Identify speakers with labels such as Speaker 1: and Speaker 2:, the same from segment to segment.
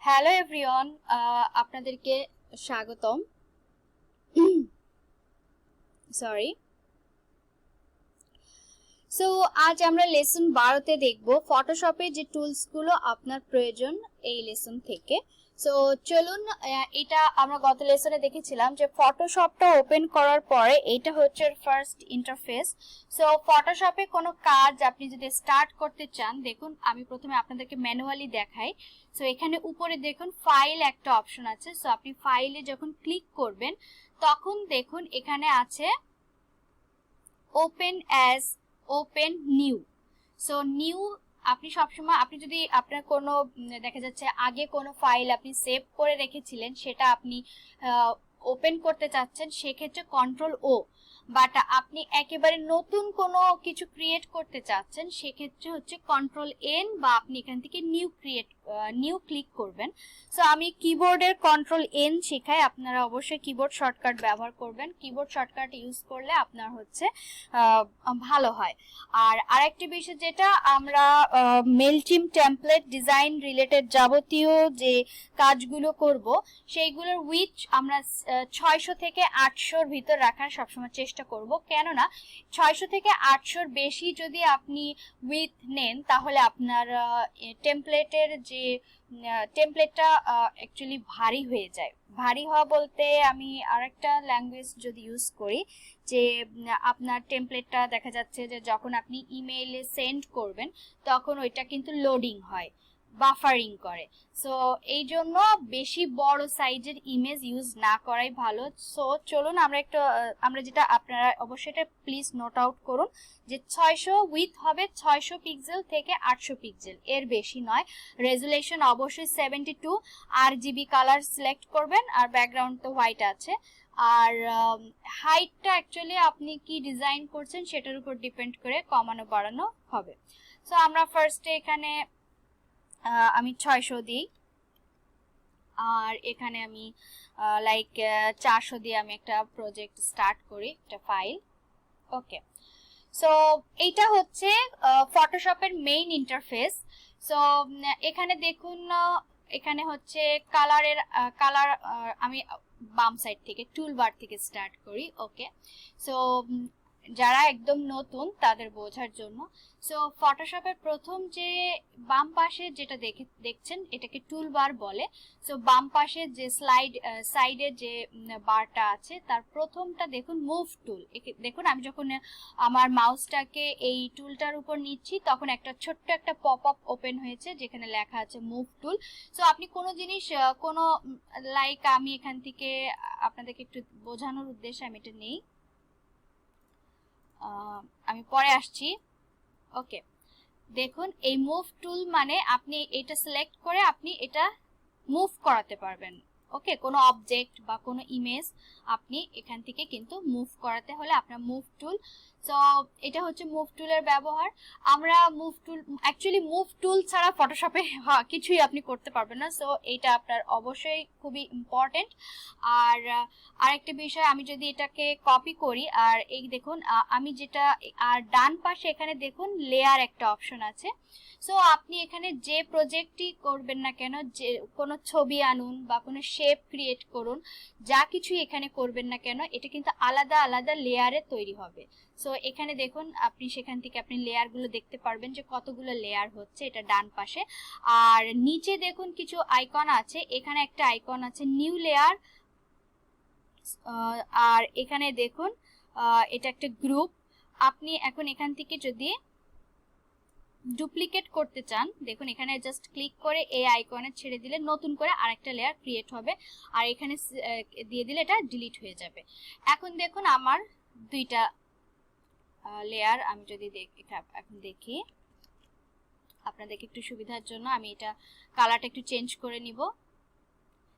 Speaker 1: Hello everyone, আপনাদেরকে স্বাগতম। Sorry. So আজ আমরা লেসন 12তে দেখব ফটোশপে যে টুলসগুলো আপনার প্রয়োজন এই লেসন থেকে। সো চলুন, এটা আমরা গত লেসনে দেখেছিলাম যে ফটোশপটা ওপেন করার পরে এটা হচ্ছে ফার্স্ট ইন্টারফেস। সো ফটোশপে কোনো কাজ আপনি যদি স্টার্ট করতে চান, দেখুন আমি প্রথমে আপনাদেরকে ম্যানুয়ালি দেখাই। সো এখানে উপরে দেখুন ফাইল একটা অপশন আছে। সো আপনি ফাইলে যখন ক্লিক করবেন তখন দেখুন এখানে আছে open as, open new. So new আপনি সবসময়, আপনি যদি আপনার কোনো দেখা যাচ্ছে আগে কোনো ফাইল আপনি সেভ করে রেখেছিলেন সেটা আপনি ওপেন করতে চাচ্ছেন, সেক্ষেত্রে কন্ট্রোল ও। বাট আপনি একেবারে নতুন কোনো কিছু ক্রিয়েট করতে চাচ্ছেন সেক্ষেত্রে হচ্ছে কন্ট্রোল এন, বা আপনি এখান থেকে নিউ ক্লিক করবেন। সো আমি কিবোর্ডের কন্ট্রোল এন শেখাই, আপনারা অবশ্যই কিবোর্ড শর্টকাট ব্যবহার করবেন। কিবোর্ড শর্টকাট ইউজ করলে আপনার হচ্ছে ভালো হয়। আর আরেকটি বিষয় যেটা আমরা মেলচিম টেমপ্লেট ডিজাইন রিলেটেড যাবতীয় যে কাজগুলো করব সেইগুলোর উইথ আমরা 600 থেকে 800-র ভিতর রাখার সবসময় চেষ্টা করব। কেননা 600 থেকে 800-র বেশি যদি আপনি উইথ নেন তাহলে আপনার টেমপ্লেটের যে টেমপ্লেটটা অ্যাকচুয়ালি ভারী হয়ে যায়। ভারী হওয়া বলতে আমি আরেকটা ল্যাঙ্গুয়েজ যদি ইউজ করি, যে আপনার টেমপ্লেটটা দেখা যাচ্ছে যে যখন আপনি ইমেইলে সেন্ড করবেন তখন ওইটা কিন্তু লোডিং হয়, বাফারিং করে। সো এই জন্য বেশি বড় সাইজের ইমেজ ইউজ না করাই ভালো। সো চলুন আমরা যেটা, আপনারা অবশ্যই এটা প্লিজ নোট আউট করুন যে 600 উইথ হবে 600 পিক্সেল থেকে 800 পিক্সেল, এর বেশি নয়। রেজুলেশন অবশ্যই 72, RGB কালার সিলেক্ট করবেন, আর ব্যাকগ্রাউন্ড তো হোয়াইট আছে। আর হাইটটা অ্যাকচুয়ালি আপনি কি ডিজাইন করছেন সেটার উপর ডিপেন্ড করে কমানো বাড়ানো হবে। সো আমরা ফার্স্টে এখানে আমি 600 দিই, আর এখানে আমি লাইক 400 দিয়ে আমি একটা প্রজেক্ট স্টার্ট করি, একটা ফাইল। ওকে, সো এইটা হচ্ছে ফটোশপের মেইন ইন্টারফেস। সো এখানে দেখুন, এখানে হচ্ছে কালার আমি বাম সাইড থেকে টুল বার থেকে স্টার্ট করি। ওকে, সো যারা একদম নতুন তাদের বোঝার জন্য, সো ফটোশপের প্রথম যে বাম পাশে যেটা দেখছেন এটাকে টুল বার বলে। সো বাম পাশে যে সাইডে যে বারটা আছে তার প্রথমটা দেখুন মুভ টুল। দেখুন আমি যখন আমার মাউসটাকে এই টুলটার উপর নিচ্ছি তখন একটা ছোট্ট একটা পপ আপ ওপেন হয়েছে যেখানে লেখা আছে মুভ টুল। সো আপনি কোনো জিনিস লাইক আমি এখান থেকে আপনাদেরকে একটু বোঝানোর উদ্দেশ্যে আমি এটা নেই, আমি পরে আসছি। ওকে, দেখুন এই মুভ টুল মানে আপনি এটা সিলেক্ট করে আপনি এটা মুভ করাতে পারবেন। ওকে, কোনো অবজেক্ট বা কোনো ইমেজ আপনি এখান থেকে কিন্তু মুভ করাতে হলে আপনার মুভ টুল। সো এটা হচ্ছে মুভ টুলের ব্যবহার। আমরা move tool, actually move tool ছাড়া ফটোশপে কিছুই আপনি করতে পারবেন না। সো এইটা আপনার অবশ্যই খুবই ইম্পর্টেন্ট। আর আরেকটা বিষয়, আমি যদি এটাকে কপি করি, আর এই দেখুন আমি যেটা, আর ডান পাশে এখানে দেখুন লেয়ার একটা অপশন আছে। সো আপনি এখানে যে প্রজেক্টই করবেন না কেন, যে কোনো ছবি আনুন বা কোনো শেপ ক্রিয়েট করুন, যা কিছুই এখানে করবেন না কেন এটা কিন্তু আলাদা আলাদা লেয়ারে তৈরি হবে। সো এখানে দেখুন আপনি সেখান থেকে আপনি লেয়ারগুলো দেখতে পারবেন যে কতগুলো লেয়ার হচ্ছে, এটা ডান পাশে। আর নিচে দেখুন কিছু আইকন আছে, এখানে একটা আইকন আছে নিউ লেয়ার, আর এখানে দেখুন এটা একটা গ্রুপ। আপনি এখন এখান থেকে যদি ডুপ্লিকেট করতে চান, দেখুন এখানে জাস্ট ক্লিক করে এই আইকনে ছেড়ে দিলে নতুন করে আরেকটা লেয়ার ক্রিয়েট হবে, আর এখানে দিয়ে দিলে এটা ডিলিট হয়ে যাবে। এখন দেখুন আমার দুইটা লেয়ার, আমি যদি এখন দেখি আপনাদেরকে একটু সুবিধার জন্য আমি এটা কালারটা একটু চেঞ্জ করে নিব।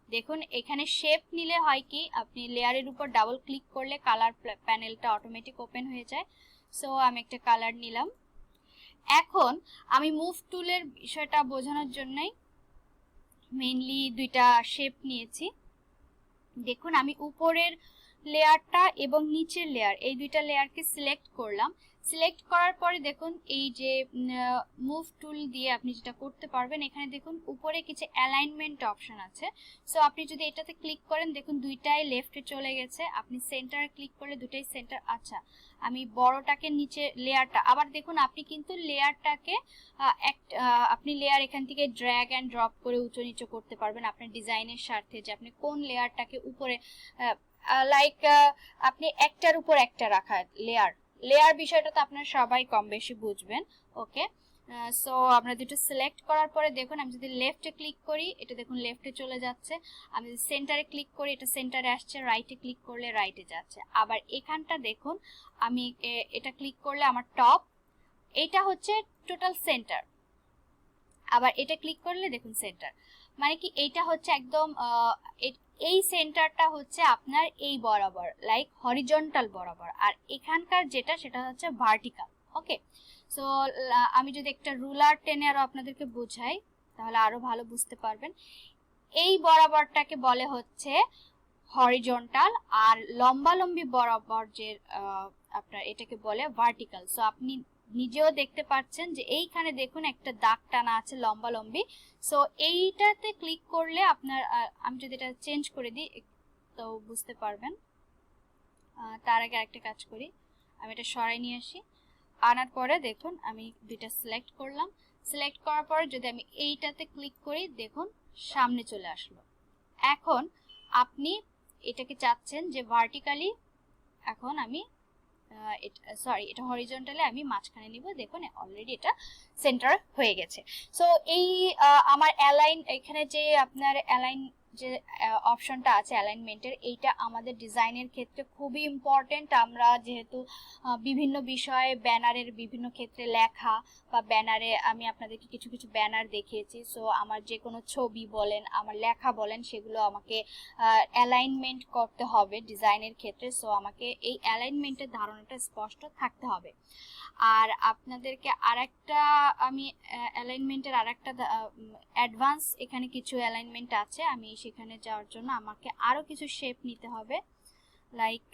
Speaker 1: দেখুন এখানে শেপ নিলে হয় কি, আপনি লেয়ারের উপর ডাবল ক্লিক করলে কালার প্যানেলটা অটোমেটিক ওপেন হয়ে যায়। সো আমি একটা কালার নিলাম। এখন আমি মুভ টুলের বিষয়টা বোঝানোর জন্যই মেইনলি দুইটা শেপ নিয়েছি। দেখুন আমি উপরের লেয়ারটা এবং নিচের লেয়ার, এই দুইটা লেয়ারকে সিলেক্ট করলাম। সিলেক্ট করার পরে দেখুন এই যে মুভ টুল দিয়ে আপনি যেটা করতে পারবেন, এখানে দেখুন উপরে কিছু অ্যালাইনমেন্ট অপশন আছে। সো আপনি যদি এটাতে ক্লিক করেন দেখুন দুইটাই লেফটে চলে গেছে। আপনি সেন্টারে ক্লিক করলে দুটাই সেন্টার। আচ্ছা, আমি বড়টাকে নিচে লেয়ারটা, আবার দেখুন আপনি কিন্তু লেয়ারটাকে আপনি লেয়ার এখান থেকে ড্র্যাগ অ্যান্ড ড্রপ করে উঁচু নিচু করতে পারবেন আপনার ডিজাইনের স্বার্থে, যে আপনি কোন লেয়ারটাকে উপরে লাইক আপনি একটার উপর একটা রাখা লেয়ার বিষয়টা তো আপনারা সবাই কম বেশি বুঝবেন। ওকে, সো আমরা দুটো সিলেক্ট করার পরে দেখুন আমি যদি লেফটে ক্লিক করি এটা দেখুন লেফটে চলে যাচ্ছে, আমি যদি সেন্টারে ক্লিক করি এটা সেন্টারে আসছে, রাইটে ক্লিক করলে রাইটে যাচ্ছে। আবার এখানটা দেখুন আমি এটা ক্লিক করলে আমার টপ, এটা হচ্ছে টোটাল সেন্টার। আবার এটা ক্লিক করলে দেখুন সেন্টার, মানে কি এইটা হচ্ছে একদম এই সেন্টারটা হচ্ছে আপনার এই বরাবর লাইক হরিজন্টাল বরাবর, আর এখানকার যেটা সেটা হচ্ছে ভার্টিক্যাল। ওকে, সো আমি যদি একটা রুলার টেনে আরো আপনাদেরকে বোঝাই তাহলে আরো ভালো বুঝতে পারবেন। এই বরাবরটাকে বলে হচ্ছে হরিজন্টাল, আর লম্বালম্বি বরাবর যে আপনার এটাকে বলে ভার্টিক্যাল। সো আপনি নিজেও দেখতে পাচ্ছেন যে এইখানে দেখুন একটা দাগ টানা আছে লম্বালম্বি। সো এইটাতে ক্লিক করলে আপনার আমি যদি এটা চেঞ্জ করে দিই তো বুঝতে পারবেন। তার আগে আরেকটা কাজ করি, আমি এটা সরাই নিয়ে আসি, আনার পরে দেখুন আমি দুইটা সিলেক্ট করলাম। সিলেক্ট করার পরে যদি আমি এইটাতে ক্লিক করি দেখুন সামনে চলে আসলো। এখন আপনি এটাকে চাচ্ছেন যে ভার্টিক্যালি, এখন আমি এটা হরিজন্টালি আমি মাঝখানে নিব, দেখুন অলরেডি এটা সেন্টার হয়ে গেছে। সো এই আমার অ্যালাইন, এখানে যে আপনার অ্যালাইন যে অপশনটা আছে অ্যালাইনমেন্টের, এইটা আমাদের ডিজাইনের ক্ষেত্রে খুবই ইম্পর্টেন্ট। আমরা যেহেতু বিভিন্ন বিষয়ে ব্যানারের বিভিন্ন ক্ষেত্রে লেখা বা ব্যানারে আমি আপনাদেরকে কিছু কিছু ব্যানার দেখিয়েছি, সো আমার যে কোনো ছবি বলেন আমার লেখা বলেন সেগুলো আমাকে অ্যালাইনমেন্ট করতে হবে ডিজাইনের ক্ষেত্রে। সো আমাকে এই অ্যালাইনমেন্টের ধারণাটা স্পষ্ট থাকতে হবে। আর আপনাদেরকে আরেকটা আমি অ্যালাইনমেন্টের আরেকটা অ্যাডভান্স এখানে কিছু অ্যালাইনমেন্ট আছে, আমি সেখানে যাওয়ার জন্য আমাকে আরো কিছু শেপ নিতে হবে। লাইক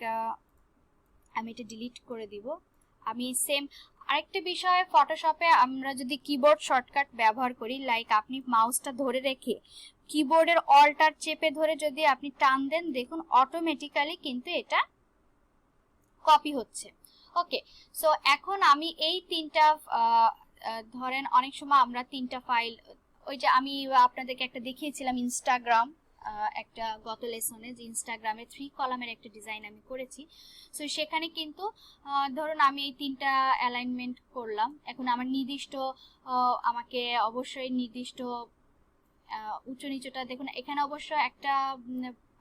Speaker 1: আমি এটা ডিলিট করে দিব। আমি সেম আরেকটা বিষয়, ফটোশপে আমরা যদি কিবোর্ড শর্টকাট ব্যবহার করি, লাইক আপনি মাউসটা ধরে রেখে কিবোর্ডের অল্টার চেপে ধরে যদি আপনি টান দেন দেখুন অটোমেটিক্যালি কিন্তু এটা কপি হচ্ছে। ওকে, সো এখন আমি এই তিনটা ধরেন অনেক সময় আমরা তিনটা ফাইল, ওই যে আমি আপনাদেরকে একটা দেখিয়েছিলাম ইনস্টাগ্রাম একটা গত লেসনে, যে ইনস্টাগ্রামে 3 কলামের একটা ডিজাইন আমি করেছি। সো সেখানে কিন্তু ধরুন আমি এই তিনটা অ্যালাইনমেন্ট করলাম। এখন আমার নির্দিষ্ট আমাকে অবশ্যই নির্দিষ্ট উঁচু নিচুটা দেখুন, এখানে অবশ্য একটা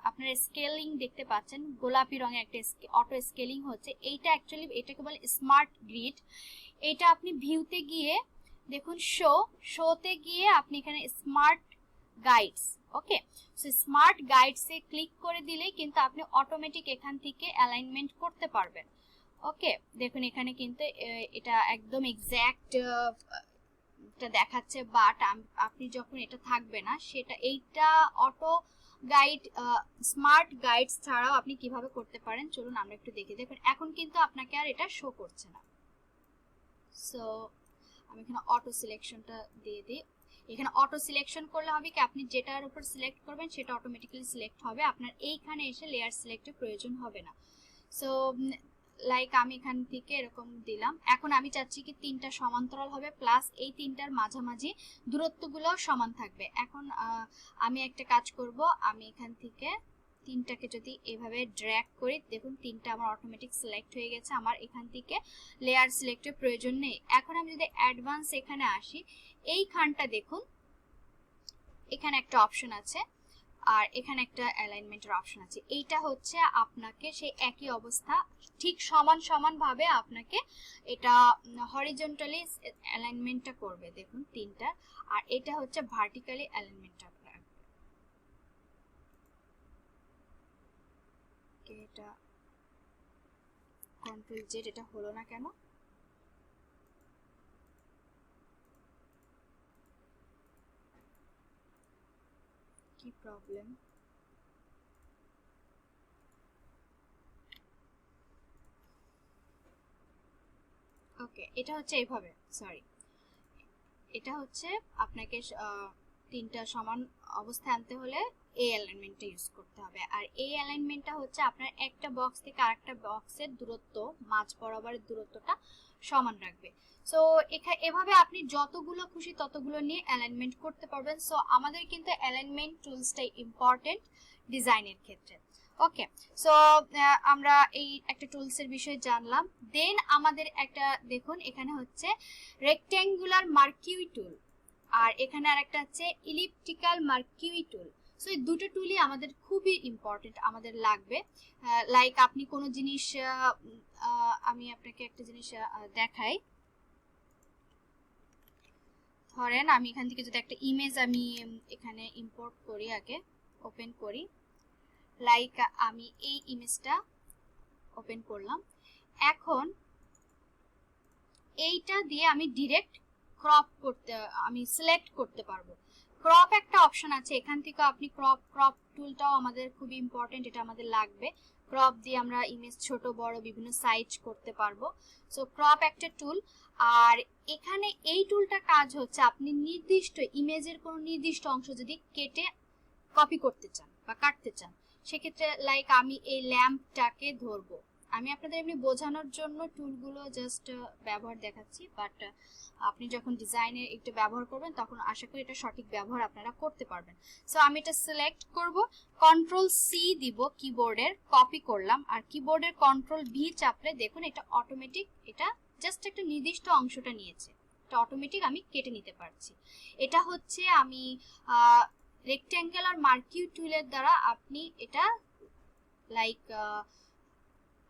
Speaker 1: আপনারা স্কেলিং দেখতে পাচ্ছেন, গোলাপি রঙের একটা অটো স্কেলিং হচ্ছে। এইটা অ্যাকচুয়ালি এটাকে বলে স্মার্ট গ্রিড। এটা আপনি ভিউতে গিয়ে দেখুন শোতে গিয়ে আপনি এখানে স্মার্ট গাইডস, ওকে, সো স্মার্ট গাইডসে ক্লিক করে দিলেই কিন্তু আপনি অটোমেটিক এখান থেকে অ্যালাইনমেন্ট করতে পারবেন। ওকে, দেখুন এখানে কিন্তু এটা একদম এক্স্যাক্ট এটা দেখাচ্ছে, বাট আপনি যখন এটা থাকবে না সেটা এইটা অটো গাইড স্মার্ট গাইডস ছাড়াও আপনি কিভাবে করতে পারেন চলুন আমরা একটু দেখি। দেখুন এখন কিন্তু আপনাকে আর এটা শো করছে না। সো আমি এখানে অটো সিলেকশনটা দিয়ে দিই। এখানে অটো সিলেকশন করলে হবে কি আপনি যেটার উপর সিলেক্ট করবেন সেটা অটোমেটিক্যালি সিলেক্ট হবে, আপনার এইখানে এসে লেয়ার সিলেক্টের প্রয়োজন হবে না। সো লাইক আমি এখান থেকে এরকম দিলাম। এখন আমি চাচ্ছি কি তিনটা সমান্তরাল হবে, প্লাস এই তিনটার মাঝামাঝি দূরত্বগুলো সমান থাকবে। এখন আমি একটা কাজ করব, আমি এখান থেকে তিনটাকে যদি এভাবে ড্র্যাগ করি দেখুন তিনটা আমার অটোমেটিক সিলেক্ট হয়ে গেছে, আমার এখান থেকে লেয়ার সিলেক্টের প্রয়োজন নেই। এখন আমি যদি অ্যাডভান্স এখানে আসি, এইখানটা দেখুন এখানে একটা অপশন আছে আর এখানে একটা অ্যালাইনমেন্টের অপশন আছে। এইটা হচ্ছে আপনাকে সেই একই অবস্থা ঠিক সমান ভাবে আপনাকে এটা হরিজন্টালি অ্যালাইনমেন্টটা করবে দেখুন তিনটা, আর এটা হচ্ছে ভার্টিক্যালি অ্যালাইনমেন্টটা। এটা কন্ট্রোল জেড, এটা হলো না কেন? কি প্রবলেম? ওকে, এটা হচ্ছে এইভাবে, সরি, এটা হচ্ছে আপনাকে তিনটা সমান অবস্থায় আনতে হলে এই অ্যালাইনমেন্টটা ইউজ করতে হবে। আর এই অ্যালাইনমেন্টটা হচ্ছে আপনার একটা বক্স থেকে আরেকটা বক্সের দূরত্ব, মাঝ বরাবরের দূরত্বটা সমান রাখবে। সো এভাবে আপনি যতগুলো খুশি ততগুলো নিয়ে অ্যালাইনমেন্ট করতে পারবেন। সো আমাদের কিন্তু অ্যালাইনমেন্ট টুলসটাই ইম্পর্টেন্ট ডিজাইনের ক্ষেত্রে। ওকে, সো আমরা এই একটা টুলসের বিষয়ে জানলাম। দেন আমাদের একটা দেখুন এখানে হচ্ছে রেক্ট্যাঙ্গুলার মার্কিউই টুল, আর এখানে আরেকটা হচ্ছে ইলিপ্টিক্যাল মার্কিউই টুল। সো এই দুটো টুলই আমাদের খুবই ইম্পর্টেন্ট, আমাদের লাগবে। লাইক আপনি কোনো জিনিস, আমি আপনাকে একটা জিনিস দেখাই। ধরেন আমি এখান থেকে যদি একটা ইমেজ আমি এখানে ইম্পোর্ট করি, আগে ওপেন করি, লাইক আমি এই ইমেজটা ওপেন করলাম। এখন এইটা দিয়ে আমি ডিরেক্ট ক্রপ করতে, আমি সিলেক্ট করতে পারবো। ক্রপ একটা অপশন আছে, এখান থেকে আপনি ক্রপ টুলটাও আমাদের খুবই ইম্পর্টেন্ট, এটা আমাদের লাগবে। ক্রপ দিয়ে আমরা ইমেজ ছোট বড় বিভিন্ন সাইজ করতে পারবো। সো ক্রপ একটা টুল। আর এখানে এই টুলটা কাজ হচ্ছে আপনি নির্দিষ্ট ইমেজের কোনো নির্দিষ্ট অংশ যদি কেটে কপি করতে চান বা কাটতে চান, সেক্ষেত্রে লাইক আমি এই ল্যাম্পটাকে ধরবো, আমি আপনাদের এমনি বোঝানোর জন্য টুলগুলো জাস্ট ব্যবহার দেখাচ্ছি, বাট আপনি যখন ডিজাইনে একটু ব্যবহার করবেন তখন আশা করি এটা সঠিক ব্যবহার আপনারা করতে পারবেন। সো আমি এটা সিলেক্ট করব, কন্ট্রোল সি দিব কিবোর্ডের, কপি করলাম, আর কিবোর্ডের কন্ট্রোল ভি চাপলে দেখুন এটা অটোমেটিক, এটা জাস্ট একটা নির্দিষ্ট অংশটা নিয়েছে, এটা অটোমেটিক আমি কেটে নিতে পারছি। এটা হচ্ছে আমি রেক্ট্যাঙ্গুলার মার্কিউ টুলের দ্বারা আপনি এটা লাইক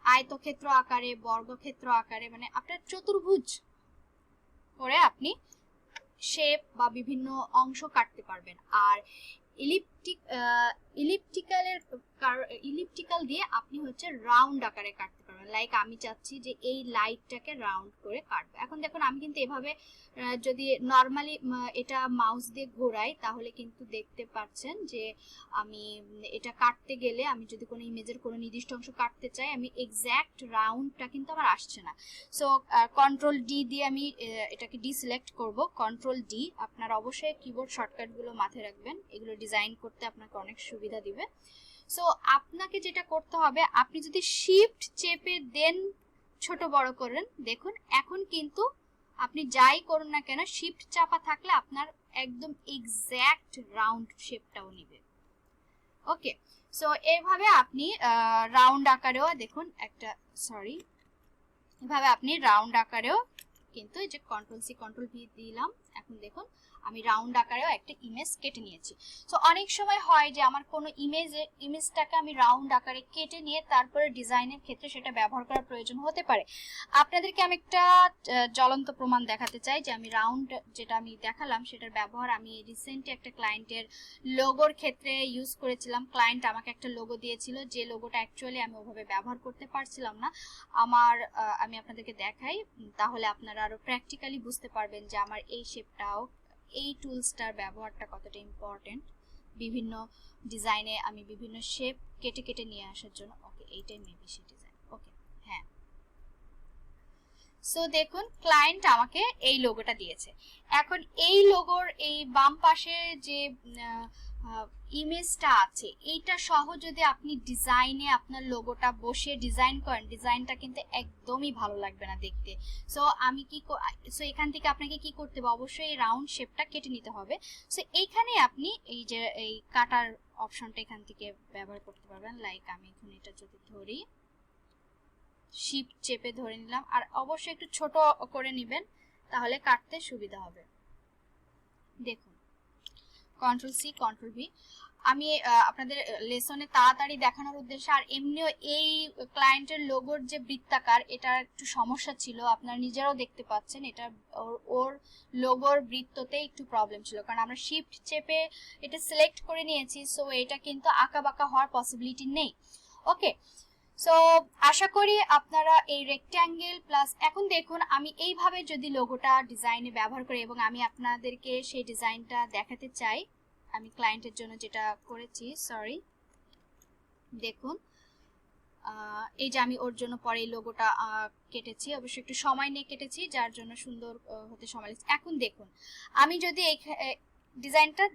Speaker 1: আয়তক্ষেত্র আকারে, বর্গক্ষেত্র আকারে, মানে আপনার চতুর্ভুজ করে আপনি শেপ বা বিভিন্ন অংশ কাটতে পারবেন। আর ইলিপ্টিক্যাল দিয়ে আপনি হচ্ছে রাউন্ড আকারে কাটতে পারবেন। লাইক আমি চাচ্ছি যে এই লাইটটাকে রাউন্ড করে কাটবো। এখন দেখুন আমি কিন্তু এভাবে যদি নর্মালি এটা মাউস দিয়ে ঘোরাই তাহলে কিন্তু দেখতে পাচ্ছেন যে আমি এটা কাটতে গেলে, আমি যদি কোনো ইমেজের কোনো নির্দিষ্ট অংশ কাটতে চাই, আমি এক্স্যাক্ট রাউন্ডটা কিন্তু আমার আসছে না। সো কন্ট্রোল ডি দিয়ে আমি এটাকে ডিসিলেক্ট করব, কন্ট্রোল ডি। আপনারা অবশ্যই কিবোর্ড শর্টকাটগুলো মাথায় রাখবেন, এগুলো ডিজাইন করতে আপনাকে অনেক সুবিধা দিবে। সো আপনাকে যেটা করতে হবে, আপনি যদি শিফট চেপে দেন ছোট বড় করেন, দেখুন এখন কিন্তু আপনি যাই করুন না কেন শিফট চাপা থাকলে আপনার একদম এক্স্যাক্ট রাউন্ড শেপটাও নেবে। ওকে, সো এইভাবে আপনি রাউন্ড আকারেও দেখুন একটা, সরি, এভাবে আপনি রাউন্ড আকারেও কিন্তু এই যে কন্ট্রোল সি কন্ট্রোল ভি দিলাম, এখন দেখুন আমি রাউন্ড আকারেও একটা ইমেজ কেটে নিয়েছি। সো অনেক সময় হয় যে আমার কোনো ইমেজটাকে আমি রাউন্ড আকারে কেটে নিয়ে তারপরে ডিজাইনের ক্ষেত্রে সেটা ব্যবহার করার প্রয়োজন হতে পারে। আপনাদেরকে আমি একটা জ্বলন্ত প্রমাণ দেখাতে চাই যে আমি রাউন্ড যেটা আমি দেখালাম সেটার ব্যবহার আমি রিসেন্টলি একটা ক্লায়েন্টের লোগোর ক্ষেত্রে ইউজ করেছিলাম। ক্লায়েন্ট আমাকে একটা লোগো দিয়েছিল, যে লোগোটা অ্যাকচুয়ালি আমি ওভাবে ব্যবহার করতে পারছিলাম না। আমি আপনাদেরকে দেখাই, তাহলে আপনারা আরো প্র্যাকটিক্যালি বুঝতে পারবেন যে আমার এই শেপটাও, এই টুলসটার ব্যবহারটা কতটা ইম্পর্টেন্ট বিভিন্ন ডিজাইনে আমি বিভিন্ন শেপ কেটে কেটে নিয়ে আসার জন্য। ওকে, এইটাই মেবি সেই ডিজাইন। ওকে, হ্যাঁ। সো দেখুন ক্লায়েন্ট আমাকে এই লোগোটা দিয়েছে। এখন এই লোগোর এই বাম পাশে যে ইমেজটা আছে, এইটা সহ যদি আপনি ডিজাইনে আপনার লোগোটা বসিয়ে ডিজাইন করেন, ডিজাইনটা কিন্তু একদমই ভালো লাগবে না দেখতে। সো আমি সো এখান থেকে আপনাকে কি করতে হবে, অবশ্যই এই রাউন্ড শেপটা কেটে নিতে হবে। সো এইখানে আপনি এই যে এই কাটার অপশনটা এখান থেকে ব্যবহার করতে পারবেন। লাইক আমি এখন এটা যদি ধরি, শিফট চেপে ধরে নিলাম, আর অবশ্যই একটু ছোট করে নেবেন তাহলে কাটতে সুবিধা হবে। দেখুন কন্ট্রোল সি কন্ট্রোল ভি, আমি আপনাদের লেসনে তাড়াতাড়ি দেখানোর উদ্দেশ্যে, আর এমনিও এই ক্লায়েন্টের লোগোর যে বৃত্তাকার এটা একটু সমস্যা ছিল, আপনারা নিজেরাও দেখতে পাচ্ছেন এটা ওর লোগোর বৃত্ততে একটু প্রবলেম ছিল, কারণ আমরা শিফট চেপে এটা সিলেক্ট করে নিয়েছি। সো এটা কিন্তু আঁকা বাঁকা হওয়ার পসিবিলিটি নেই। ওকে, সো আশা করি আপনারা এই রেক্ট্যাঙ্গেল প্লাস, এখন দেখুন আমি এইভাবে যদি লোগোটা ডিজাইনে ব্যবহার করি এবং আমি আপনাদেরকে সেই ডিজাইনটা দেখাতে চাই, আমি ক্লায়েন্টের জন্য যেটা করেছি, সরি, দেখুন এই যে আমি ওর জন্য পরে এই লোগোটা কেটেছি, অবশ্যই একটু সময় নিয়ে কেটেছি, যার জন্য সুন্দর হতে সময় লাগছে। এখন দেখুন আমি যদি এই ডিজাইনটা